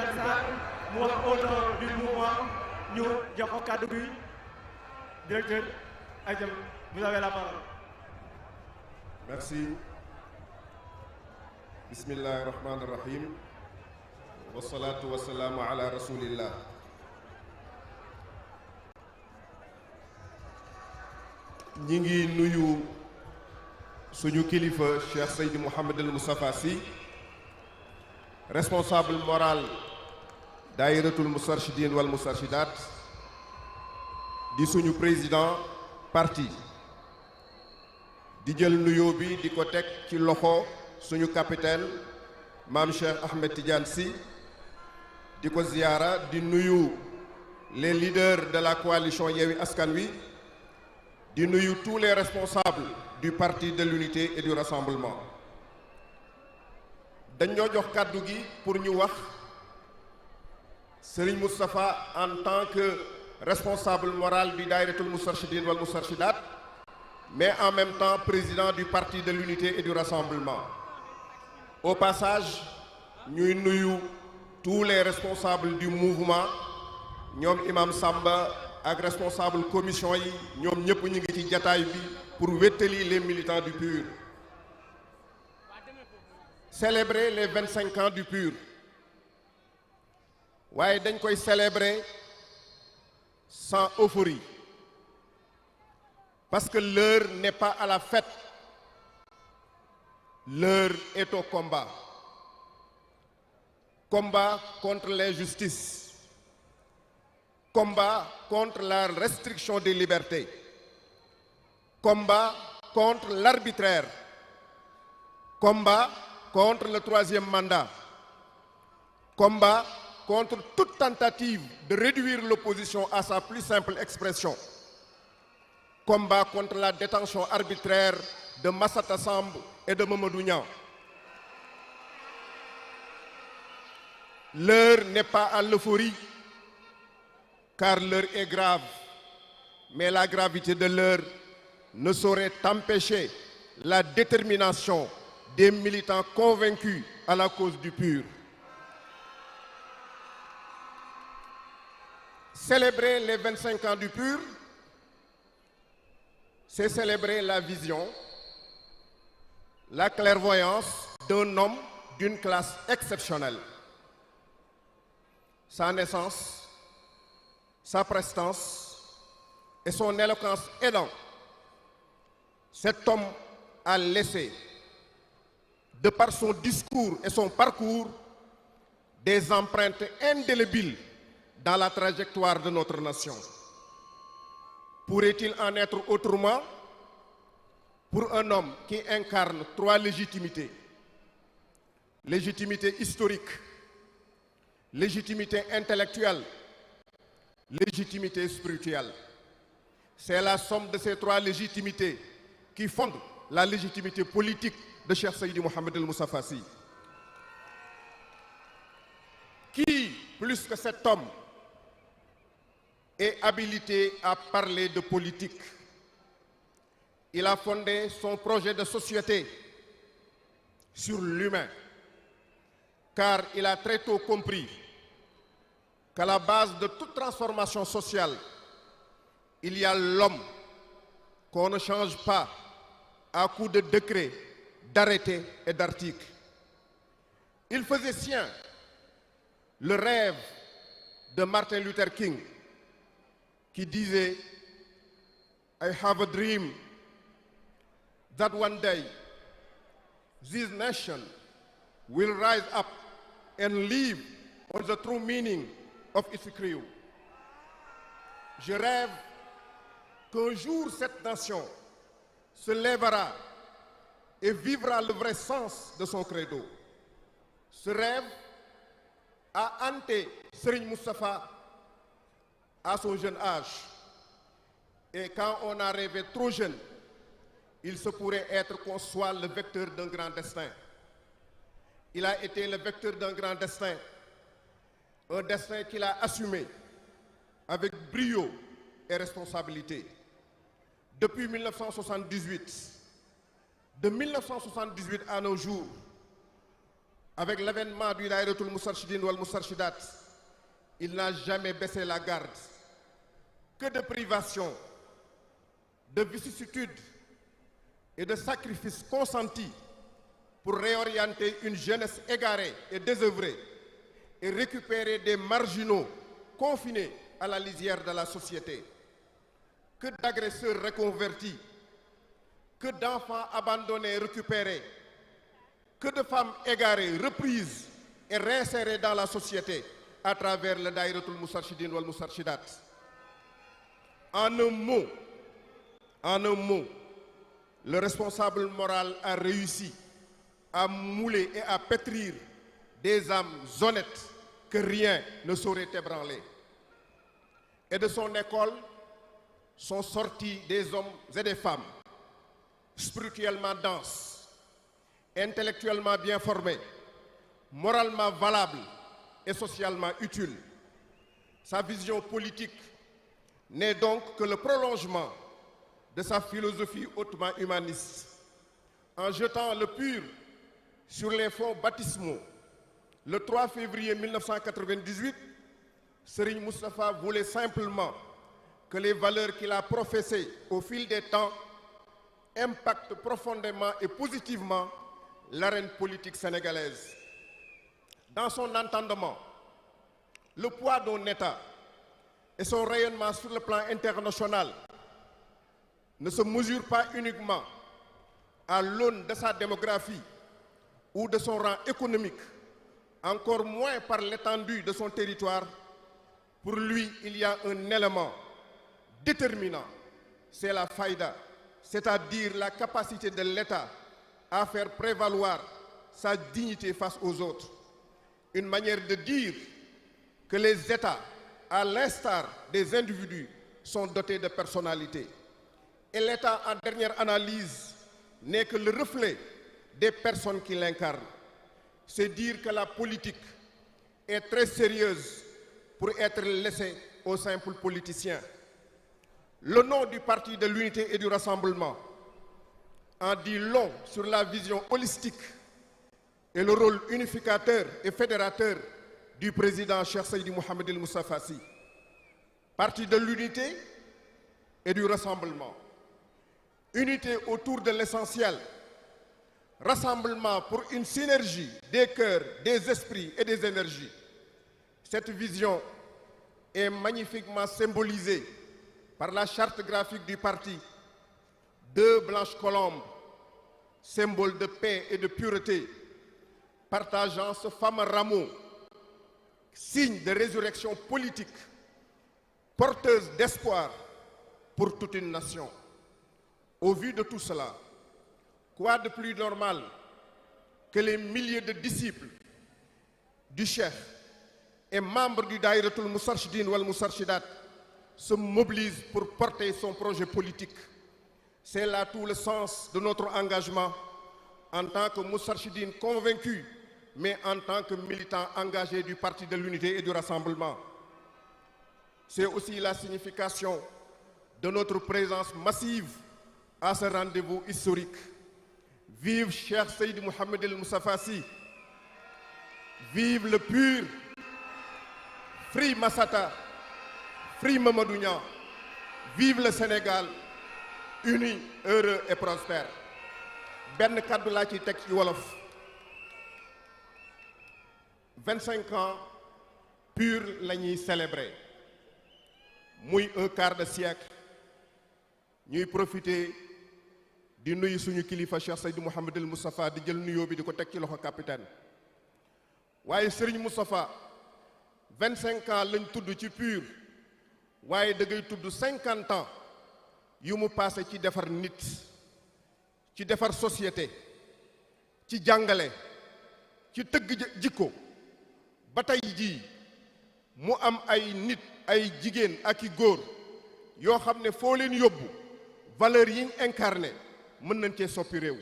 Tidiane Sarr mu wax au nom du mouvement ñu jox ko kàddu gi directeur Adjam, vous avez la parole. Merci. Bismillahir Rahmanir Rahim. Wassalatu wassalamu ala rasulillah. ñi ngi nuyu suñu kilifa Cheikh Seydi Mouhamadul Moustapha Sy, responsable moral Daïratul Moustarchidine wal Moustarchidat, di suñu président parti, di jël nuyoo bi di ko teg ci loxo suñu capitaine Mame Cheikh Ahmed Tidiane Sy, di ko ziyaara, di nuyu les leaders de la coalition Yewwi Askan Wi, di nuyu tous les responsables du parti de l'unité et du rassemblement. dañ ñoo jox kàddu gi pour ñu wax Serigne Moustapha en tant que responsable moral du Daïratul Moustarchidine wal Moustarchidat, mais en même temps président du parti de l'unité et du rassemblement. Au passage, ñuy nuyu tous les responsables du mouvement, ñoom Imam Samba ak responsable commission yi, ñoom ñëpp ñu ngi ci jataay bi pour wéttali les militants du PUR. Célébrer les 25 ans du PUR, waaye dañ koy célébrer sans euphorie, parce que l'heure n'est pas à la fête, l'heure est au combat. Combat contre l'injustice, combat contre la restriction des libertés, combat contre l'arbitraire, combat contre le troisième mandat, combat contre toute tentative de réduire l'opposition à sa plus simple expression, combat contre la détention arbitraire de Massata Samb et de Mamadou Niang. L'heure n'est pas à l'euphorie, car l'heure est grave, mais la gravité de l'heure ne saurait empêcher la détermination des militants convaincus à la cause du PUR. Célébrer les 25 ans du PUR, c'est célébrer la vision, la clairvoyance d'un homme d'une classe exceptionnelle. Sa naissance, sa prestance et son éloquence aidant, cet homme a laissé, de par son discours et son parcours, des empreintes indélébiles dans la trajectoire de notre nation. Pourrait-il en être autrement pour un homme qui incarne trois légitimités? Légitimité historique, légitimité intellectuelle, légitimité spirituelle. C'est la somme de ces trois légitimités qui fonde la légitimité politique de Cheikh Seydi Mouhamadul Moustapha Sy. Qui, plus que cet homme, est habilité à parler de politique? Il a fondé son projet de société sur l'humain, car il a très tôt compris qu'à la base de toute transformation sociale, il y a l'homme qu'on ne change pas à coups de décrets, d'arrêtés et d'articles. Il faisait sien le rêve de Martin Luther King qui disait I have a dream that one day this nation will rise up and live on the true meaning of its creed. Je rêve qu'un jour cette nation se lèvera et vivra le vrai sens de son credo. Ce rêve a hanté Serigne Moustapha à son jeune âge. Et quand on a rêvé trop jeune, il se pourrait être qu'on soit le vecteur d'un grand destin. Il a été le vecteur d'un grand destin, un destin qu'il a assumé avec brio et responsabilité. Depuis 1978, de 1978 à nos jours, Avec l'avènement du Daïratul Moustarchidine wal Moustarchidat, il n'a jamais baissé la garde. Que de privations, de vicissitudes et de sacrifices consentis pour réorienter une jeunesse égarée et désœuvrée et récupérer des marginaux confinés à la lisière de la société. Que d'agresseurs reconvertis, que d'enfants abandonnés récupérés, que de femmes égarées reprises et réinsérées dans la société à travers le Daïratul Moustarchidine wal Moustarchidat. En un mot, le responsable moral a réussi à mouler et à pétrir des âmes honnêtes que rien ne saurait ébranler. Et de son école sont sortis des hommes et des femmes spirituellement denses, intellectuellement bien formés, moralement valables et socialement utiles. Sa vision politique n'est donc que le prolongement de sa philosophie hautement humaniste. En jetant le pur sur les fonds baptismaux, le 3 février 1998, Serigne Moustapha voulait simplement que les valeurs qu'il a professées au fil des temps impactent profondément et positivement l'arène politique sénégalaise. Dans son entendement, le poids d'un État et son rayonnement sur le plan international ne se mesurent pas uniquement à l'aune de sa démographie ou de son rang économique, encore moins par l'étendue de son territoire. Pour lui, il y a un élément déterminant, c'est la faïda, c'est-à-dire la capacité de l'État à faire prévaloir sa dignité face aux autres. Une manière de dire que les États, à l'instar des individus, sont dotés de personnalité. Et l'État, en dernière analyse, n'est que le reflet des personnes qui l'incarnent. C'est dire que la politique est très sérieuse pour être laissée aux simples politiciens. Le nom du Parti de l'Unité et du Rassemblement en dit long sur la vision holistique et le rôle unificateur et fédérateur du président Cheikh Seydi Mouhamed El Moustapha Sy. Parti de l'unité et du rassemblement. Unité autour de l'essentiel. Rassemblement pour une synergie des cœurs, des esprits et des énergies. Cette vision est magnifiquement symbolisée par la charte graphique du parti. 2 blanches colombes, symbole de paix et de pureté, partageant ce fameux rameau, signe de résurrection politique, porteuse d'espoir pour toute une nation. Au vu de tout cela, quoi de plus normal que les milliers de disciples du chef et membres du Daïratul Moustarchidine wal Moustarchidat se mobilisent pour porter son projet politique. C'est là tout le sens de notre engagement en tant que Moustarchidine convaincu, mais en tant que militant engagé du Parti de l'Unité et du Rassemblement. C'est aussi la signification de notre présence massive à ce rendez-vous historique. Vive Cheikh Seydi Mouhamed El Moustapha Sy. Vive le pur. Free Massata. Free Mamadou Niang. Vive le Sénégal. Uni, heureux et prospère. benn kàddu laa ciy teg ci wolof. 25 ans pur la ñuy célébrer. muy un quart de siècle. ñuy profiter di nuyu suñu kilifa Cheikh Seydi Mouhamed El Moustapha di jël nuyoo bi di ko teg ci loxo capitaine. waaye Serigne Moustapha 25 ans lañ tudd ci pur. waaye da ngay tudd 50 ans yu mu passé ci defar nit, ci defar société, ci jàngale, ci tëgg jikko ba tey jii mu am ay nit ay jigéen ak i góor yoo xam ne foo leen yóbbu valeur yi ñu incarné mën nañ cee soppi réew.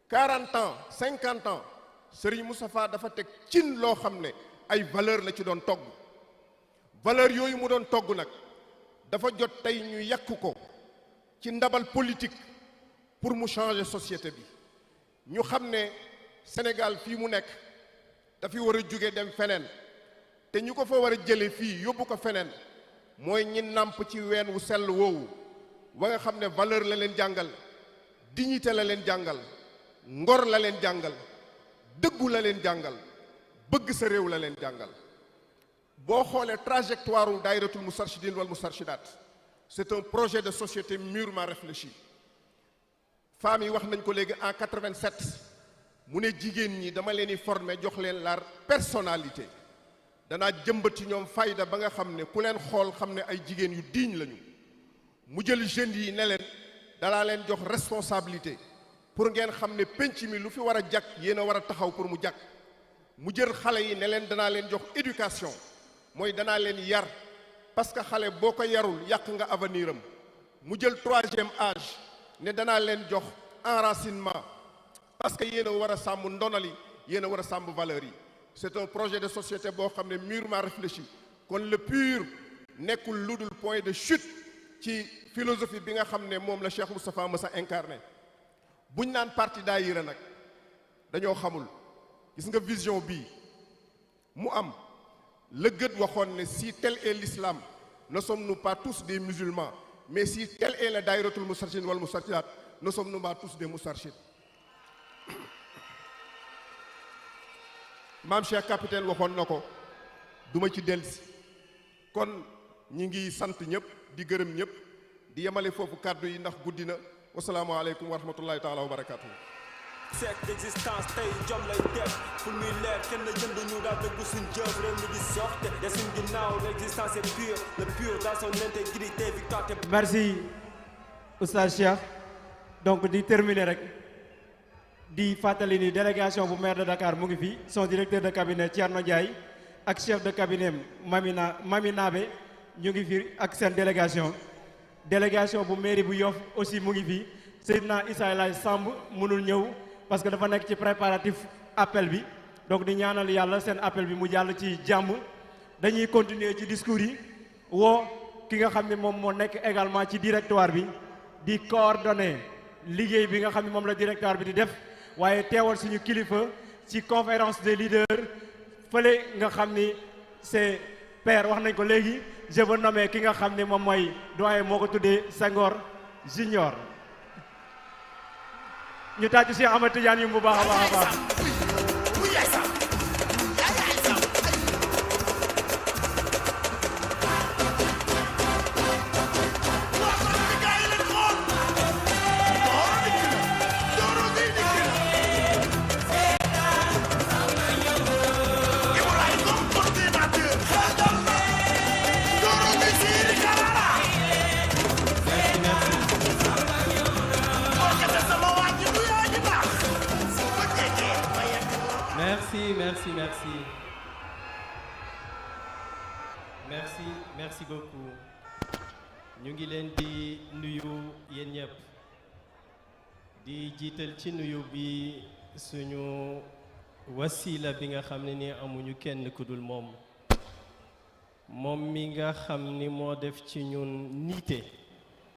40 ans 50 ans Serigne Moustapha dafa teg cin loo xam ne ay valeur la ci doon togg. valeur yooyu mu doon togg nag dafa jot tey ñu yàq ko ci ndabal politique pour mu changer société bi. ñu xam ne Sénégal fii mu nekk dafi war a jóge dem feneen te ñu ko fa war a jële fii yóbbu ko feneen mooy ñi nàmp ci ween wu sell woowu wa nga xam ne valeur la leen jàngal dignité la leen jàngal ngor la leen jàngal dëggu la leen jàngal bëgg sa réew la leen jàngal boo xoolee trajectoire u daayiratul Moustarchidine wal Moustarchidaat c'est un projet de société mûrement réfléchi femmes yi wax nañ ko léegi en 87 mu ne jigéen ñi dama leen di former jox leen la personnalité danaa jëmbat ci ñoom fayda ba nga xam ne ku leen xool xam ne ay jigéen yu digne lañu mu jël jeunes yi ne leen danaa leen jox responsabilité pour ngeen xam ne penc mi lu fi war a jag yéen a war a taxaw pour mu jag mu jël xale yi ne leen danaa leen jox éducation mooy danaa leen yar parce que xale boo ko yarul yàq nga avenir am mu jël 3e âge ne danaa leen jox enracinement parce que yéen a war a sàmm ndonali yéen a war a sàmm valeurs yi c'est un projet de société boo xam ne mûrement réfléchi kon le PUR nekkul lu dul point de chute ci philosophie bi nga xam ne moom la Cheikh Moustapha Massa incarné buñ naan parti daayira nag dañoo xamul gis nga vision bii mu am la gët waxoon ne si tel est l'islam ne sommes-nous pas tous des musulmans mais si tel est le daayiratul Moustarchidine wal Moustarchidaat ne sommes-nous pas tous des Moustarchides maam Cheikh capitaine waxoon na ko duma ci dellusi kon ñi ngi sant ñëpp di gërëm ñëpp di yemale foofu kàddu yi ndax guddi na wasalaamaaleykum wa rahmatullahi taala wa barakatuh seek d'existence tey jom lay def pour muy leer kenn jënd ñu daal dëggu suñ jëf réew mi di soxte de suñ ginnaaw l'existence est pure le pur dans son intégrité victoire. Merci Oustaz Cheikh donc di terminer rek di fàttali ni délégation bu maire de Dakar mu ngi fi son directeur de cabinet Thierno Ndiaye ak chef de cabinet Mami Nabe ñu ngi fi ak seen délégation bu mairie bu Yoff aussi mu ngi fi Seydina Issa Laye Samb mënul ñëw parce que dafa nekk ci préparatif appel bi donc di ñaanal yàlla seen appel bi mu jàll ci jàmm dañuy continuer ci discours yi woo ki nga xam ne moom moo nekk également ci directoire bi di coordonner liggéey bi nga xam ne moom la directoire bi di def waaye teewal suñu kilifa ci conférence des leaders fële nga xam ni c'est père wax nañ ko léegi je veux nommer ki nga xam ne moom mooy doyen moo ko tuddee Senghor Junior ñu tàccu Cheikh Ahmed Tidiane yu bu baax a baax a baax. merci beaucoup ñu ngi leen di nuyu yéen ñëpp di jiital ci nuyu bi suñu wasila bi nga xam ne ni amuñu kenn ku dul moom mi nga xam ni moo def ci ñun niite